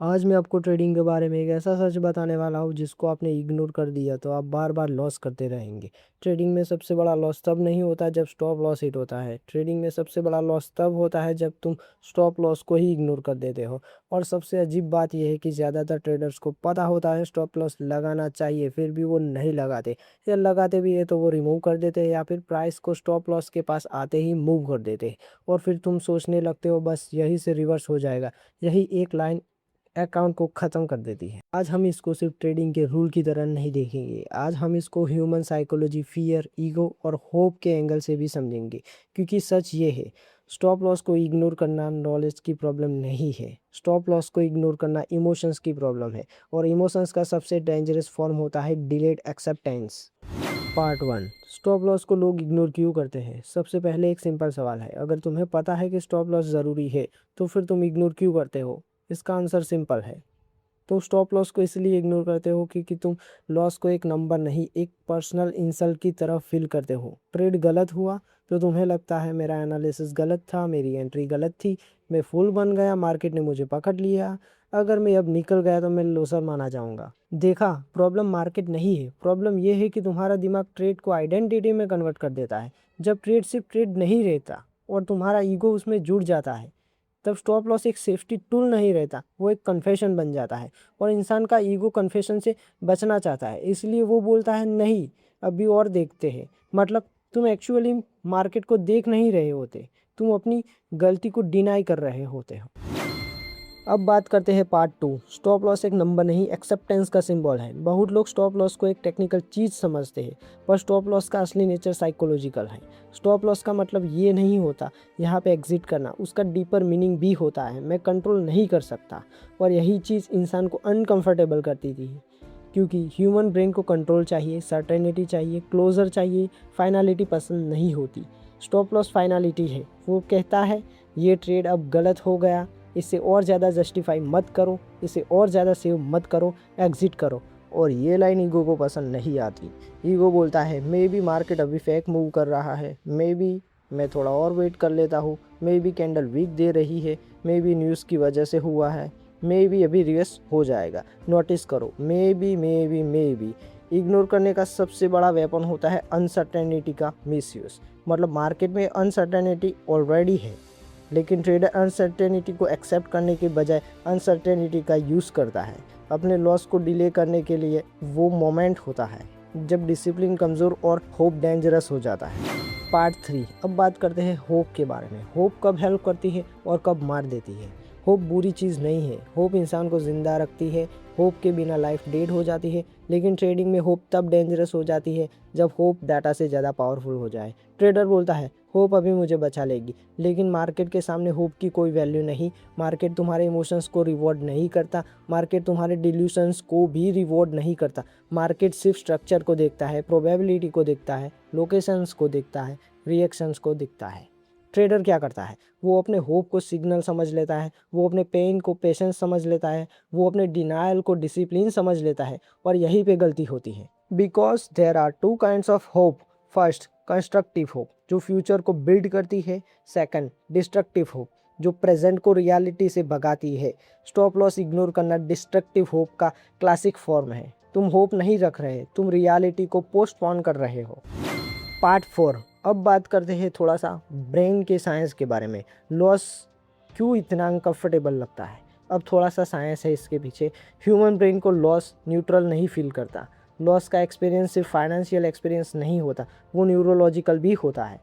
आज मैं आपको ट्रेडिंग के बारे में एक ऐसा सच बताने वाला हूँ जिसको आपने इग्नोर कर दिया तो आप बार बार लॉस करते रहेंगे। ट्रेडिंग में सबसे बड़ा लॉस तब नहीं होता जब स्टॉप लॉस हिट होता है। ट्रेडिंग में सबसे बड़ा लॉस तब होता है जब तुम स्टॉप लॉस को ही इग्नोर कर देते हो। और सबसे अजीब बात यह है कि ज़्यादातर ट्रेडर्स को पता होता है स्टॉप लॉस लगाना चाहिए, फिर भी वो नहीं लगाते, या लगाते भी है तो वो रिमूव कर देते हैं, या फिर प्राइस को स्टॉप लॉस के पास आते ही मूव कर देते हैं। और फिर तुम सोचने लगते हो बस यही से रिवर्स हो जाएगा। यही एक लाइन अकाउंट को ख़त्म कर देती है। आज हम इसको सिर्फ ट्रेडिंग के रूल की तरह नहीं देखेंगे, आज हम इसको ह्यूमन साइकोलॉजी, फियर, ईगो और होप के एंगल से भी समझेंगे। क्योंकि सच ये है, स्टॉप लॉस को इग्नोर करना नॉलेज की प्रॉब्लम नहीं है, स्टॉप लॉस को इग्नोर करना इमोशंस की प्रॉब्लम है। और इमोशंस का सबसे डेंजरस फॉर्म होता है delayed acceptance. Part one, stop loss को लोग इग्नोर क्यों करते हैं। सबसे पहले एक सिंपल सवाल है, अगर तुम्हें पता है कि स्टॉप लॉस ज़रूरी है तो फिर तुम इग्नोर क्यों करते हो। इसका आंसर सिंपल है, तुम स्टॉप लॉस को इसलिए इग्नोर करते हो क्योंकि तुम लॉस को एक नंबर नहीं, एक पर्सनल इंसल्ट की तरफ फील करते हो। ट्रेड गलत हुआ तो तुम्हें लगता है मेरा एनालिसिस गलत था, मेरी एंट्री गलत थी, मैं फुल बन गया, मार्केट ने मुझे पकड़ लिया, अगर मैं अब निकल गया तो मैं लॉसर माना जाऊंगा। देखा, प्रॉब्लम मार्केट नहीं है, प्रॉब्लम यह है कि तुम्हारा दिमाग ट्रेड को आइडेंटिटी में कन्वर्ट कर देता है। जब ट्रेड सिर्फ ट्रेड नहीं रहता और तुम्हारा ईगो उसमें जुड़ जाता है, तब स्टॉप लॉस एक सेफ्टी टूल नहीं रहता, वो एक कन्फेशन बन जाता है। और इंसान का ईगो कन्फेशन से बचना चाहता है, इसलिए वो बोलता है नहीं, अभी और देखते हैं। मतलब तुम एक्चुअली मार्केट को देख नहीं रहे होते, तुम अपनी गलती को डिनाई कर रहे होते हो। अब बात करते हैं पार्ट टू। स्टॉप लॉस एक नंबर नहीं, एक्सेप्टेंस का सिंबल है। बहुत लोग स्टॉप लॉस को एक टेक्निकल चीज़ समझते हैं, पर स्टॉप लॉस का असली नेचर साइकोलॉजिकल है। स्टॉप लॉस का मतलब ये नहीं होता यहाँ पे एग्जिट करना, उसका डीपर मीनिंग भी होता है मैं कंट्रोल नहीं कर सकता। और यही चीज़ इंसान को अनकंफर्टेबल करती थी, क्योंकि ह्यूमन ब्रेन को कंट्रोल चाहिए, सर्टेनिटी चाहिए, क्लोजर चाहिए, फाइनलिटी पसंद नहीं होती। स्टॉप लॉस फाइनलिटी है, वो कहता है ये ट्रेड अब गलत हो गया, इसे और ज़्यादा जस्टिफाई मत करो, इसे और ज़्यादा सेव मत करो, एग्जिट करो। और ये लाइन ईगो को पसंद नहीं आती। ईगो बोलता है मे बी मार्केट अभी फेक मूव कर रहा है, मे बी मैं थोड़ा और वेट कर लेता हूँ, मे बी कैंडल वीक दे रही है, मे बी न्यूज़ की वजह से हुआ है, मे बी अभी रिवर्स हो जाएगा, नोटिस करो, मे बी। इग्नोर करने का सबसे बड़ा वेपन होता है अनसर्टेनिटी का मिसयूज़। मतलब मार्केट में अनसर्टेनिटी ऑलरेडी है, लेकिन ट्रेडर अनसर्टेनिटी को एक्सेप्ट करने के बजाय अनसर्टेनिटी का यूज़ करता है अपने लॉस को डिले करने के लिए। वो मोमेंट होता है जब डिसिप्लिन कमज़ोर और होप डेंजरस हो जाता है। पार्ट थ्री, अब बात करते हैं होप के बारे में। होप कब हेल्प करती है और कब मार देती है। होप बुरी चीज़ नहीं है, होप इंसान को ज़िंदा रखती है, होप के बिना लाइफ डेड हो जाती है। लेकिन ट्रेडिंग में होप तब डेंजरस हो जाती है जब होप डाटा से ज़्यादा पावरफुल हो जाए। ट्रेडर बोलता है होप अभी मुझे बचा लेगी, लेकिन मार्केट के सामने होप की कोई वैल्यू नहीं। मार्केट तुम्हारे इमोशंस को रिवॉर्ड नहीं करता, मार्केट तुम्हारे डिल्यूशंस को भी रिवॉर्ड नहीं करता। मार्केट सिर्फ स्ट्रक्चर को देखता है, प्रोबेबिलिटी को देखता है, लोकेशंस को देखता है, रिएक्शंस को दिखता है। ट्रेडर क्या करता है, वो अपने होप को सिग्नल समझ लेता है, वो अपने पेन को पेशेंस समझ लेता है, वो अपने डिनायल को डिसिप्लिन समझ लेता है। और यहीं पे गलती होती है, because there are two kinds of hope. First, constructive hope जो फ्यूचर को बिल्ड करती है। सेकंड, डिस्ट्रक्टिव होप जो प्रेजेंट को रियलिटी से भगाती है। स्टॉप लॉस इग्नोर करना डिस्ट्रक्टिव होप का क्लासिक फॉर्म है। तुम होप नहीं रख रहे, तुम रियलिटी को पोस्टपोन कर रहे हो। पार्ट फोर, अब बात करते हैं थोड़ा सा ब्रेन के साइंस के बारे में। लॉस क्यों इतना अनकंफर्टेबल लगता है, अब थोड़ा सा साइंस है इसके पीछे। ह्यूमन ब्रेन को लॉस न्यूट्रल नहीं फील करता। लॉस का एक्सपीरियंस सिर्फ फाइनेंशियल एक्सपीरियंस नहीं होता, वो न्यूरोलॉजिकल भी होता है।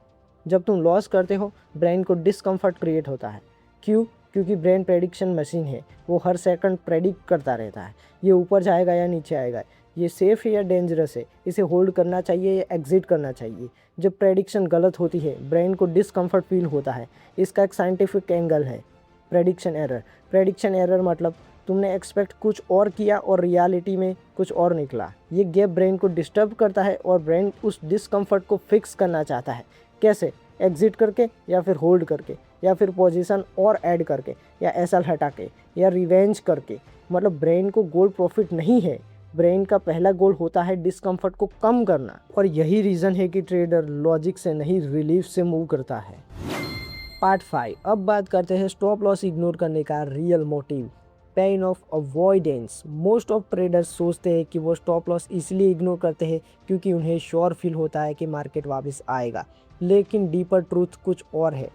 जब तुम लॉस करते हो ब्रेन को डिस्कम्फर्ट क्रिएट होता है। क्यों? क्योंकि ब्रेन प्रेडिक्शन मशीन है, वो हर सेकंड प्रेडिक्ट करता रहता है, ये ऊपर जाएगा या नीचे आएगा, ये सेफ है या डेंजरस है, इसे होल्ड करना चाहिए या एग्जिट करना चाहिए। जब प्रेडिक्शन गलत होती है ब्रेन को डिस्कम्फर्ट फील होता है। इसका एक साइंटिफिक एंगल है, प्रेडिक्शन एरर। प्रेडिक्शन एरर मतलब तुमने एक्सपेक्ट कुछ और किया और रियलिटी में कुछ और निकला। ये गैप ब्रेन को डिस्टर्ब करता है और ब्रेन उस डिस्कम्फर्ट को फिक्स करना चाहता है। कैसे? एग्जिट करके, या फिर होल्ड करके, या फिर पोजीशन और ऐड करके, या एसएल हटा के, या रिवेंज करके। मतलब ब्रेन को गोल प्रॉफिट नहीं है, ब्रेन का पहला गोल होता है डिस्कम्फर्ट को कम करना। और यही रीज़न है कि ट्रेडर लॉजिक से नहीं रिलीफ से मूव करता है। पार्ट 5, अब बात करते हैं स्टॉप लॉस इग्नोर करने का real motive. Pain of avoidance. Most of traders सोचते हैं कि वो स्टॉप लॉस इसलिए इग्नोर करते हैं क्योंकि उन्हें श्योर फील होता है कि मार्केट वापस आएगा, लेकिन डीपर ट्रूथ कुछ और है।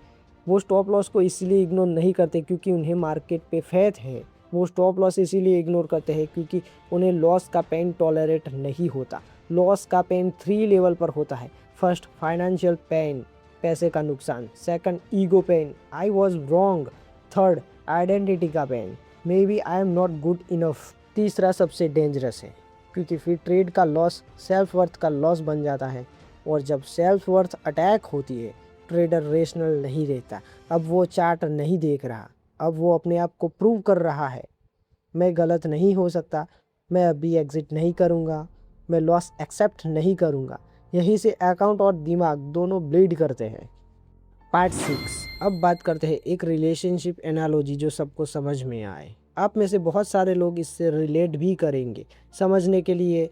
वो स्टॉप लॉस को इसलिए इग्नोर नहीं करते क्योंकि उन्हें मार्केट पे फेथ है। वो स्टॉप लॉस इसीलिए इग्नोर करते हैं क्योंकि उन्हें लॉस का पेन टॉलरेट नहीं होता। लॉस का पेन 3 लेवल पर होता है। फर्स्ट, फाइनेंशियल पेन, पैसे का नुकसान। Second, ego pain, I was wrong. Third, identity का pain, maybe I am not good enough. तीसरा सबसे डेंजरस है क्योंकि फिर ट्रेड का लॉस सेल्फ वर्थ का लॉस बन जाता है, और जब सेल्फ वर्थ अटैक होती है ट्रेडर रेशनल नहीं रहता। अब वो चार्ट नहीं देख रहा, अब वो अपने आप को प्रूव कर रहा है, मैं गलत नहीं हो सकता, मैं अभी एग्जिट नहीं करूँगा, मैं लॉस एक्सेप्ट नहीं करूँगा। यहीं से अकाउंट और दिमाग दोनों ब्लीड करते हैं। पार्ट 6, अब बात करते हैं एक रिलेशनशिप एनालॉजी जो सबको समझ में आए। आप में से बहुत सारे लोग इससे रिलेट भी करेंगे। समझने के लिए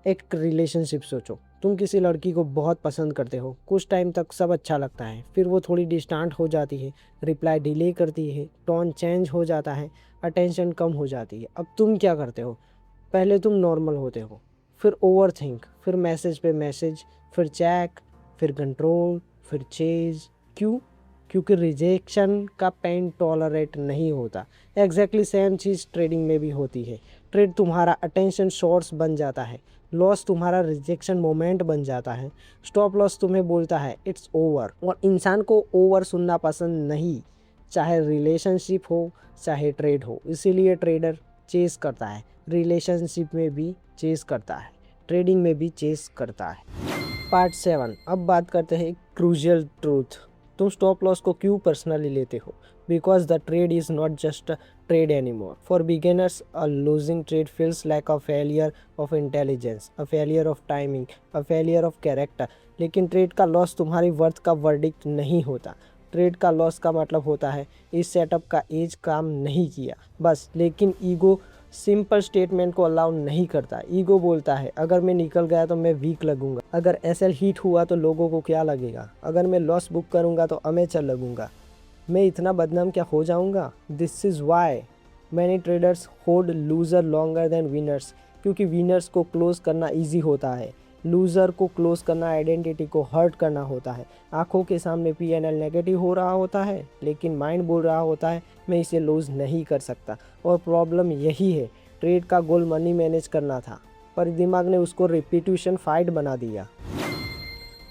एक रिलेशनशिप सोचो। तुम किसी लड़की को बहुत पसंद करते हो, कुछ टाइम तक सब अच्छा लगता है, फिर वो थोड़ी डिस्टेंट हो जाती है, रिप्लाई डिले करती है, टोन चेंज हो जाता है, अटेंशन कम हो जाती है। अब तुम क्या करते हो? पहले तुम नॉर्मल होते हो, फिर ओवर थिंक, फिर मैसेज पे मैसेज, फिर चेक, फिर कंट्रोल, फिर चेज। क्यों? क्योंकि रिजेक्शन का पेन टॉलरेट नहीं होता। एग्जैक्टली सेम चीज़ ट्रेडिंग में भी होती है। ट्रेड तुम्हारा अटेंशन सोर्स बन जाता है, लॉस तुम्हारा रिजेक्शन मोमेंट बन जाता है, स्टॉप लॉस तुम्हें बोलता है इट्स ओवर। और इंसान को ओवर सुनना पसंद नहीं, चाहे रिलेशनशिप हो चाहे ट्रेड हो। इसीलिए ट्रेडर चेस करता है, रिलेशनशिप में भी चेस करता है, ट्रेडिंग में भी चेस करता है। पार्ट 7, अब बात करते हैं क्रूशियल ट्रूथ। तुम स्टॉप लॉस को क्यों पर्सनली लेते हो? Because the trade is not just a trade anymore. For beginners a losing trade feels like a failure of intelligence, a failure of timing, a failure of character. लेकिन trade का loss तुम्हारी worth का verdict नहीं होता। Trade का loss का मतलब होता है इस सेटअप का एज काम नहीं किया बस। लेकिन ईगो सिंपल स्टेटमेंट को अलाउ नहीं करता। ईगो बोलता है अगर मैं निकल गया तो मैं वीक लगूंगा, अगर एसएल हिट हुआ तो लोगों को क्या लगेगा, अगर मैं लॉस बुक करूंगा तो अमेचर लगूंगा, मैं इतना बदनाम क्या हो जाऊंगा। This is why many traders hold loser longer than winners. क्योंकि विनर्स को क्लोज करना ईजी होता है, लूज़र को क्लोज करना आइडेंटिटी को हर्ट करना होता है। आंखों के सामने पीएनएल नेगेटिव हो रहा होता है, लेकिन माइंड बोल रहा होता है मैं इसे लूज़ नहीं कर सकता। और प्रॉब्लम यही है, ट्रेड का गोल मनी मैनेज करना था, पर दिमाग ने उसको रिपीटेशन फाइट बना दिया।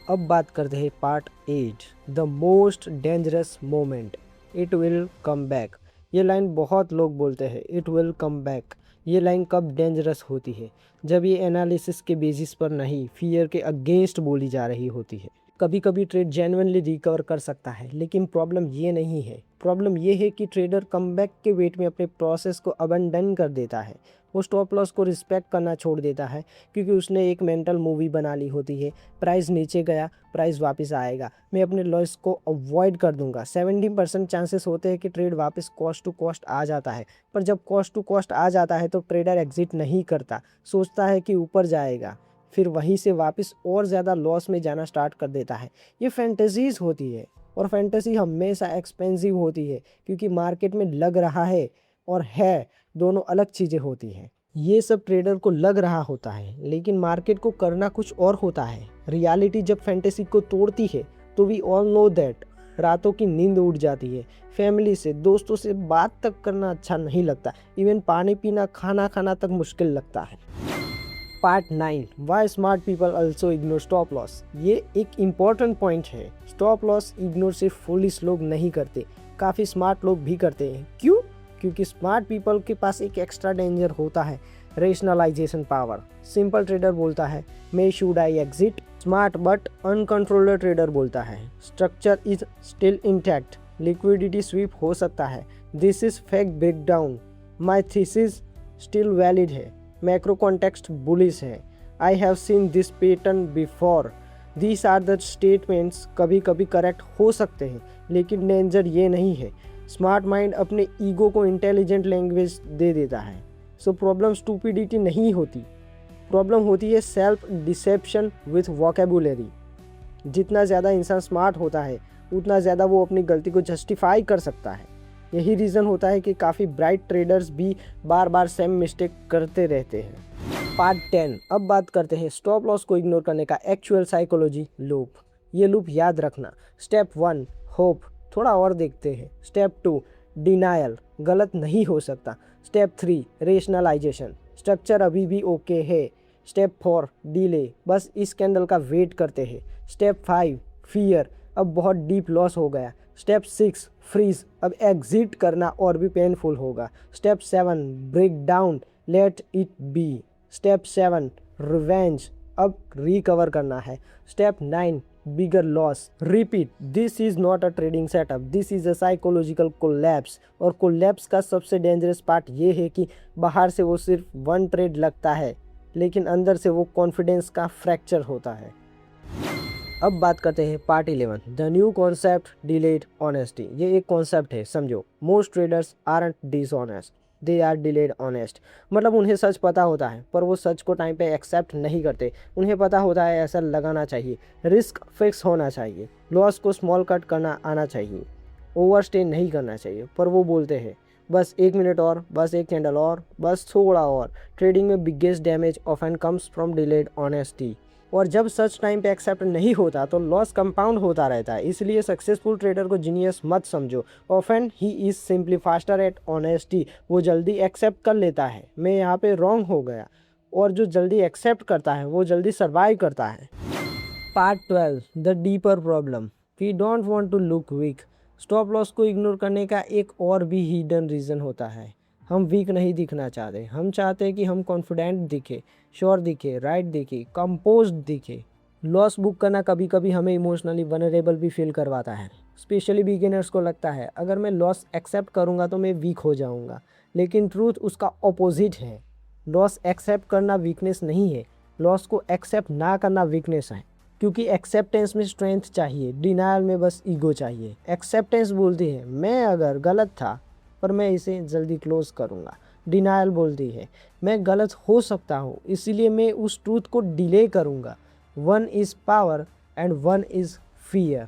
अब बात करते हैं part 8, the most dangerous moment, it will come back. ये लाइन बहुत लोग बोलते हैं, इट विल कम बैक। ये लाइन कब डेंजरस होती है? जब ये एनालिसिस के बेसिस पर नहीं, फियर के अगेंस्ट बोली जा रही होती है। कभी कभी ट्रेड जेन्युइनली रिकवर कर सकता है, लेकिन प्रॉब्लम ये नहीं है। प्रॉब्लम ये है कि ट्रेडर कमबैक के वेट में अपने प्रोसेस को अबंडन कर देता है। वो स्टॉप लॉस को रिस्पेक्ट करना छोड़ देता है क्योंकि उसने एक मेंटल मूवी बना ली होती है, प्राइस नीचे गया, प्राइस वापस आएगा, मैं अपने लॉस को अवॉइड कर दूंगा। 70% चांसेस होते हैं कि ट्रेड वापस कॉस्ट टू कॉस्ट आ जाता है, पर जब कॉस्ट टू कॉस्ट आ जाता है तो ट्रेडर एग्जिट नहीं करता, सोचता है कि ऊपर जाएगा, फिर वहीं से वापस और ज़्यादा लॉस में जाना स्टार्ट कर देता है। ये फैंटेसीज होती है, और फैंटेसी हमेशा एक्सपेंसिव होती है क्योंकि मार्केट में लग रहा है और है दोनों अलग चीज़ें होती हैं। ये सब ट्रेडर को लग रहा होता है, लेकिन मार्केट को करना कुछ और होता है। रियलिटी जब फैंटेसी को तोड़ती है तो वी ऑल नो दैट रातों की नींद उड़ जाती है, फैमिली से दोस्तों से बात तक करना अच्छा नहीं लगता, इवन पानी पीना खाना खाना तक मुश्किल लगता है। Part 9, why smart people also ignore stop loss. ये एक इम्पॉर्टेंट पॉइंट है। स्टॉप लॉस इग्नोर सिर्फ फुलिश लोग नहीं करते, काफ़ी स्मार्ट लोग भी करते हैं। क्यों? क्योंकि स्मार्ट पीपल के पास एक एक्स्ट्रा डेंजर होता है, रेशनलाइजेशन पावर। सिंपल ट्रेडर बोलता है may should I exit, smart but uncontrolled trader बोलता है structure is still intact, liquidity sweep हो सकता है, this is fake breakdown, my thesis still valid है, मैक्रो कॉन्टेक्स्ट बुलिश है, I have seen this pattern before. These are the statements कभी कभी correct हो सकते हैं, लेकिन डेंजर ये नहीं है। स्मार्ट माइंड अपने ईगो को इंटेलिजेंट लैंग्वेज दे देता है। सो प्रॉब्लम स्टूपिडिटी नहीं होती, प्रॉब्लम होती है सेल्फ डिसेप्शन विथ वोकेबुलरी। जितना ज़्यादा इंसान स्मार्ट होता है उतना ज़्यादा वो अपनी गलती को जस्टिफाई कर सकता है। यही रीज़न होता है कि काफ़ी ब्राइट ट्रेडर्स भी बार बार सेम मिस्टेक करते रहते हैं। पार्ट 10, अब बात करते हैं स्टॉप लॉस को इग्नोर करने का एक्चुअल साइकोलॉजी लूप। ये लूप याद रखना। स्टेप 1 होप, थोड़ा और देखते हैं। स्टेप 2 डिनायल, गलत नहीं हो सकता। स्टेप 3 रेशनलाइजेशन, स्ट्रक्चर अभी भी ओके है। स्टेप 4 डिले, बस इस कैंडल का वेट करते हैं। स्टेप 5 फियर, अब बहुत डीप लॉस हो गया। स्टेप 6 फ्रीज, अब एग्जिट करना और भी पेनफुल होगा। Step 7 break down, let it be. Step 7 revenge, अब रिकवर करना है। Step 9 bigger loss, repeat, this is not a trading setup, this is a psychological collapse. और कोलैप्स का सबसे डेंजरस पार्ट ये है कि बाहर से वो सिर्फ 1 ट्रेड लगता है, लेकिन अंदर से वो कॉन्फिडेंस का फ्रैक्चर होता है। अब बात करते हैं part 11, the new concept delayed honesty. ये एक कॉन्सेप्ट है, समझो। Most traders aren't dishonest, they are delayed honest. मतलब उन्हें सच पता होता है पर वो सच को टाइम पे एक्सेप्ट नहीं करते। उन्हें पता होता है ऐसा लगाना चाहिए, रिस्क फिक्स होना चाहिए, लॉस को स्मॉल कट करना आना चाहिए, ओवरस्टे नहीं करना चाहिए, पर वो बोलते हैं बस 1 मिनट और, बस एक कैंडल और, बस थोड़ा और। ट्रेडिंग में biggest damage often comes from delayed honesty. और जब सच टाइम पे एक्सेप्ट नहीं होता तो लॉस कंपाउंड होता रहता है। इसलिए सक्सेसफुल ट्रेडर को जीनियस मत समझो। Often he is simply faster at honesty. वो जल्दी एक्सेप्ट कर लेता है मैं यहाँ पे रॉन्ग हो गया, और जो जल्दी एक्सेप्ट करता है वो जल्दी सर्वाइव करता है। Part 12, the deeper problem, we don't want to look weak. Stop loss को इग्नोर करने का एक और भी हिडन रीज़न होता है। हम वीक नहीं दिखना चाहते, हम चाहते हैं कि हम कॉन्फिडेंट दिखे, श्योर दिखे, राइट दिखे, कंपोज्ड दिखे। लॉस बुक करना कभी कभी हमें इमोशनली वनरेबल भी फील करवाता है। स्पेशली बिगिनर्स को लगता है अगर मैं लॉस एक्सेप्ट करूँगा तो मैं वीक हो जाऊँगा, लेकिन ट्रूथ उसका ऑपोजिट है। लॉस एक्सेप्ट करना वीकनेस नहीं है, लॉस को एक्सेप्ट ना करना वीकनेस है। क्योंकि एक्सेप्टेंस में स्ट्रेंथ चाहिए, डिनायल में बस ईगो चाहिए। एक्सेप्टेंस बोलती है मैं अगर गलत था पर मैं इसे जल्दी क्लोज करूँगा। डिनायल बोलती है मैं गलत हो सकता हूँ इसीलिए मैं उस ट्रूथ को डिले करूँगा। 1 is power and 1 is fear.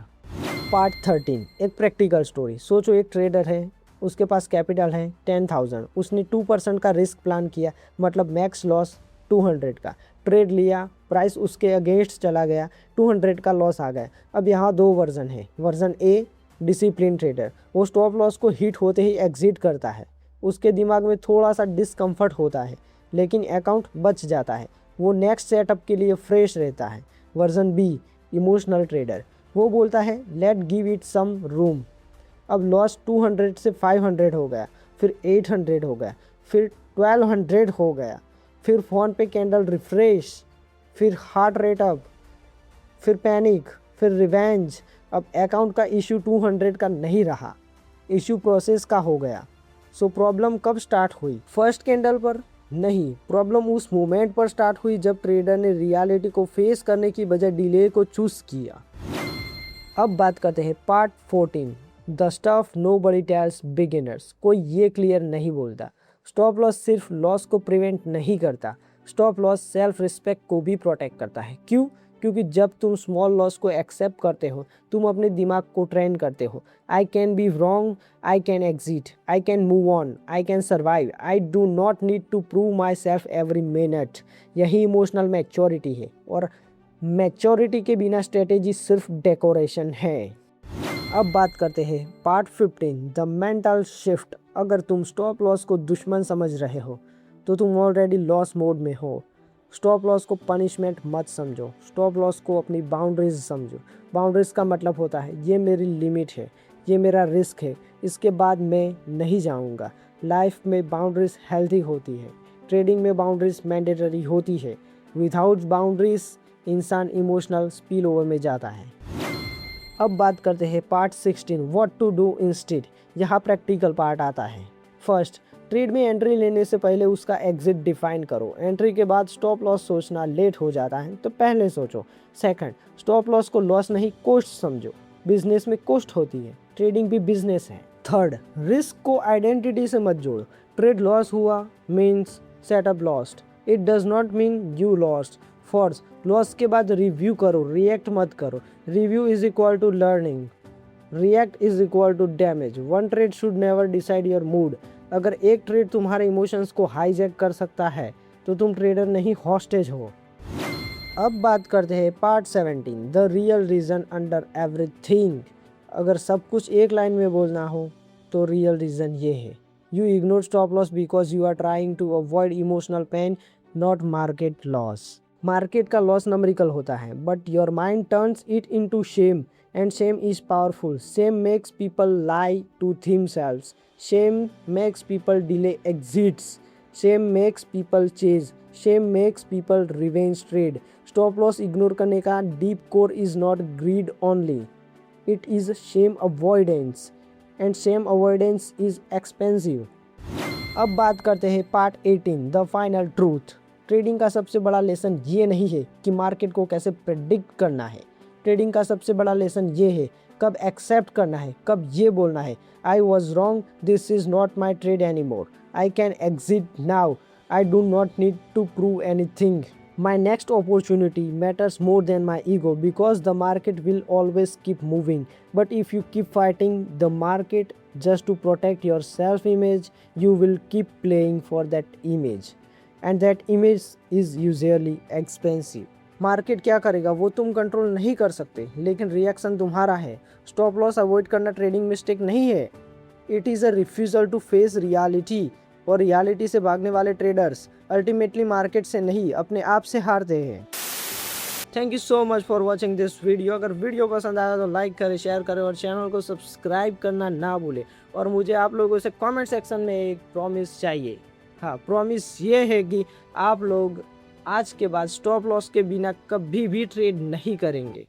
Part 13, एक प्रैक्टिकल स्टोरी। सोचो एक ट्रेडर है, उसके पास कैपिटल है 10,000, उसने 2% का रिस्क प्लान किया, मतलब मैक्स लॉस 200 का। ट्रेड लिया, प्राइस उसके अगेंस्ट चला गया, 200 का लॉस आ गया। अब यहाँ 2 वर्जन है। वर्जन ए डिसिप्लिन ट्रेडर, वो स्टॉप लॉस को हिट होते ही एग्जिट करता है। उसके दिमाग में थोड़ा सा डिस्कम्फर्ट होता है लेकिन अकाउंट बच जाता है, वो नेक्स्ट सेटअप के लिए फ्रेश रहता है। वर्जन बी इमोशनल ट्रेडर, वो बोलता है let give it some room. अब लॉस 200 से 500 हो गया, फिर 800 हो गया, फिर 1200 हो गया, फिर फ़ोन पे कैंडल रिफ्रेश, फिर हार्ट रेट अप, फिर पैनिक, फिर रिवेंज। अब अकाउंट का इशू 200 का नहीं रहा, इशू प्रोसेस का हो गया। सो प्रॉब्लम कब स्टार्ट हुई? फर्स्ट कैंडल पर नहीं, प्रॉब्लम उस मोमेंट पर स्टार्ट हुई जब ट्रेडर ने रियलिटी को फेस करने की बजाय डिले को चूज किया। अब बात करते हैं part 14, the stuff nobody tells beginners. कोई ये क्लियर नहीं बोलता, स्टॉप लॉस सिर्फ लॉस को प्रिवेंट नहीं करता, स्टॉप लॉस सेल्फ रिस्पेक्ट को भी प्रोटेक्ट करता है। क्यों? क्योंकि जब तुम स्मॉल लॉस को एक्सेप्ट करते हो तुम अपने दिमाग को ट्रेन करते हो। I can be wrong, I can exit, I can move on, I can survive, I do not need to prove myself every minute. यही इमोशनल मैच्योरिटी है, और मैच्योरिटी के बिना स्ट्रेटेजी सिर्फ डेकोरेशन है। अब बात करते हैं पार्ट 15, द मेंटल शिफ्ट। अगर तुम स्टॉप लॉस को दुश्मन समझ रहे हो तो तुम ऑलरेडी लॉस मोड में हो। स्टॉप लॉस को पनिशमेंट मत समझो, स्टॉप लॉस को अपनी बाउंड्रीज समझो। बाउंड्रीज का मतलब होता है ये मेरी लिमिट है, ये मेरा रिस्क है, इसके बाद मैं नहीं जाऊंगा। लाइफ में बाउंड्रीज हेल्थी होती है, ट्रेडिंग में बाउंड्रीज मैंडेटरी होती है। विदाउट बाउंड्रीज इंसान इमोशनल स्पिल ओवर में जाता है। अब बात करते हैं part 16, what to do instead. यहाँ प्रैक्टिकल पार्ट आता है। फर्स्ट, ट्रेड में एंट्री लेने से पहले उसका एग्जिट डिफाइन करो। एंट्री के बाद स्टॉप लॉस सोचना लेट हो जाता है तो पहले सोचो। सेकंड, स्टॉप लॉस को लॉस नहीं कॉस्ट समझो, बिजनेस में कॉस्ट होती है, ट्रेडिंग भी बिजनेस है। थर्ड, रिस्क को आइडेंटिटी से मत जोड़ो। ट्रेड लॉस हुआ means setup lost, it does not mean you lost. Fourth, loss के बाद रिव्यू करो, रिएक्ट मत करो। Review is equal to learning. React is equal to damage. One trade should never decide your mood. अगर एक trade तुम्हारे emotions को hijack कर सकता है तो तुम ट्रेडर नहीं, हॉस्टेज हो। अब बात करते हैं part 17, the real reason under everything. अगर सब कुछ एक लाइन में बोलना हो तो रियल रीज़न ये है, you ignore stop loss because you are trying to avoid emotional pain, not market loss. Market का लॉस नंबरिकल होता है, but your mind turns it into shame, and shame is powerful. Shame makes people lie to themselves. Shame makes people delay exits. Shame makes people chase. Shame makes people revenge trade. Stop loss ignore करने का deep core is not greed only, it is Shem avoidance, and Shem avoidance is expensive. अब बात करते हैं part 18, the final truth. Trading का सबसे बड़ा lesson ये नहीं है कि मार्केट को कैसे प्रेडिक्ट करना है। ट्रेडिंग का सबसे बड़ा लेसन ये है कब एक्सेप्ट करना है, कब ये बोलना है, आई was wrong, this is not my trade any more, I can exit now, I do not need to prove anything. My next opportunity matters more than my ego because the market will always keep moving. But if you keep fighting the market just to protect your self-image, you will keep playing for that image. And that image is usually expensive. Market क्या करेगा वो तुम control नहीं कर सकते, लेकिन reaction तुम्हारा है। स्टॉप लॉस अवॉइड करना ट्रेडिंग मिस्टेक नहीं है, it is a refusal to face reality. और रियलिटी से भागने वाले ट्रेडर्स अल्टीमेटली मार्केट से नहीं, अपने आप से हारते हैं। Thank you so much for watching this video. अगर वीडियो पसंद आया तो लाइक करें, शेयर करें और चैनल को सब्सक्राइब करना ना भूलें। और मुझे आप लोगों से कमेंट सेक्शन में एक प्रॉमिस चाहिए। हाँ, प्रॉमिस ये है कि आप लोग आज के बाद स्टॉप लॉस के बिना कभी भी ट्रेड नहीं करेंगे।